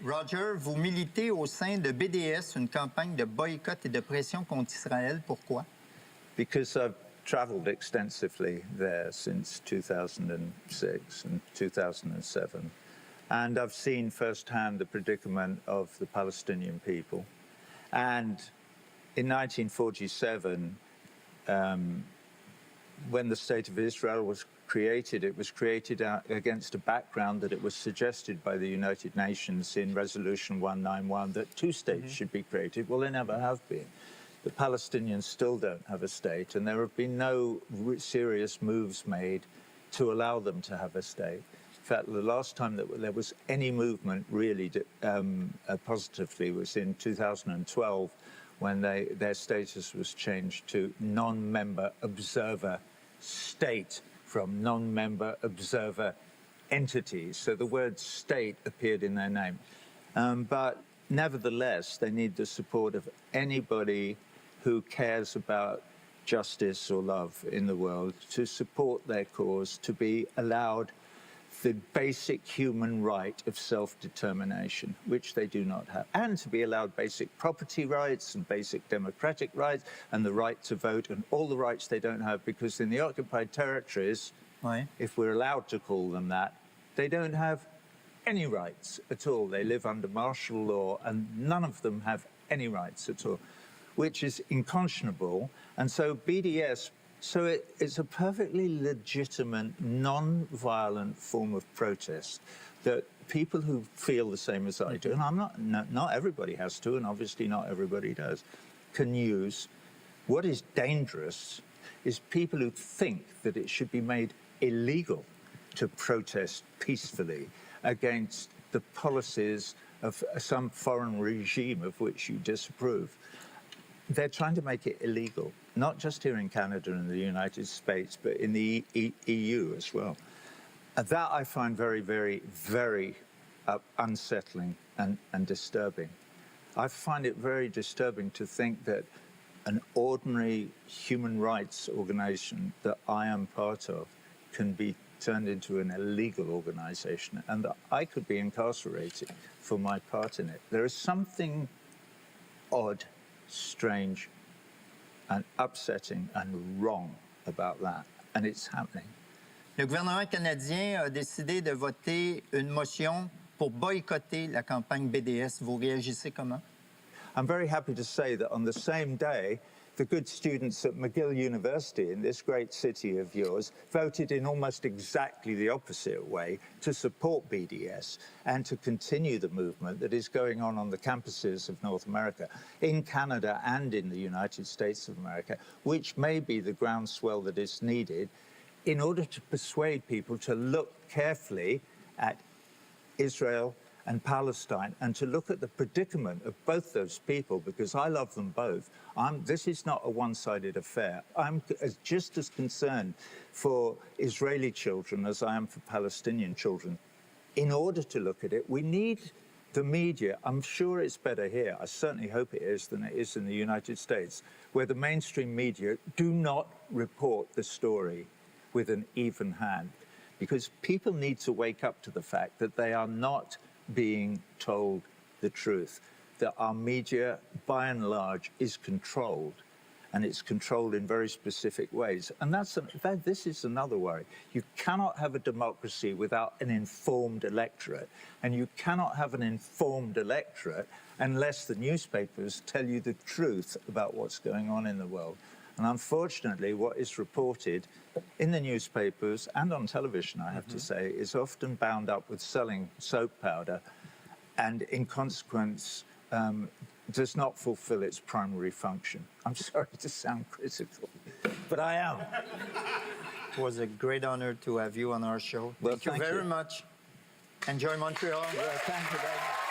Roger, vous militez au sein de BDS, une campagne de boycott et de pression contre Israël. Pourquoi? Because I've traveled extensively there since 2006 and 2007. And I've seen firsthand the predicament of the Palestinian people. And in 1947, when the State of Israel was created, it was created against a background that it was suggested by the United Nations in Resolution 191 that two states should be created. Well, they never have been. The Palestinians still don't have a state, and there have been no serious moves made to allow them to have a state. In fact, the last time that there was any movement really positively was in 2012, when their status was changed to non-member observer state from non-member observer entities. So the word state appeared in their name. But nevertheless, they need the support of anybody who cares about justice or love in the world to support their cause, to be allowed the basic human right of self-determination, which they do not have, and to be allowed basic property rights and basic democratic rights and the right to vote and all the rights they don't have, because in the occupied territories, if we're allowed to call them that, they don't have any rights at all. They live under martial law and none of them have any rights at all, which is unconscionable. And so BDS, it's a perfectly legitimate, non-violent form of protest that people who feel the same as I do, and not everybody has to, and obviously not everybody does, can use. What is dangerous is people who think that it should be made illegal to protest peacefully against the policies of some foreign regime of which you disapprove. They're trying to make it illegal, not just here in Canada and the United States, but in the EU as well. And that I find very, very, very unsettling and disturbing. I find it very disturbing to think that an ordinary human rights organization that I am part of can be turned into an illegal organization and that I could be incarcerated for my part in it. There is something odd, strange and upsetting and wrong about that, and it's happening. Le gouvernement canadien a décidé de voter une motion pour boycotter la campagne BDS. Vous réagissez comment? I'm very happy to say that on the same day, the good students at McGill University in this great city of yours voted in almost exactly the opposite way to support BDS and to continue the movement that is going on the campuses of North America, in Canada and in the United States of America, which may be the groundswell that is needed in order to persuade people to look carefully at Israel and Palestine, and to look at the predicament of both those people, because I love them both. This is not a one-sided affair. I'm just as concerned for Israeli children as I am for Palestinian children. In order to look at it, we need the media. I'm sure it's better here, I certainly hope it is, than it is in the United States, where the mainstream media do not report the story with an even hand, because people need to wake up to the fact that they are not being told the truth, that our media, by and large, is controlled, and it's controlled in very specific ways. And this is another worry. You cannot have a democracy without an informed electorate, and you cannot have an informed electorate unless the newspapers tell you the truth about what's going on in the world. And unfortunately, what is reported in the newspapers and on television, I have to say, is often bound up with selling soap powder and, in consequence, does not fulfill its primary function. I'm sorry to sound critical, but I am. It was a great honor to have you on our show. Well, thank you very much. Enjoy Montreal. Well, thank you very much.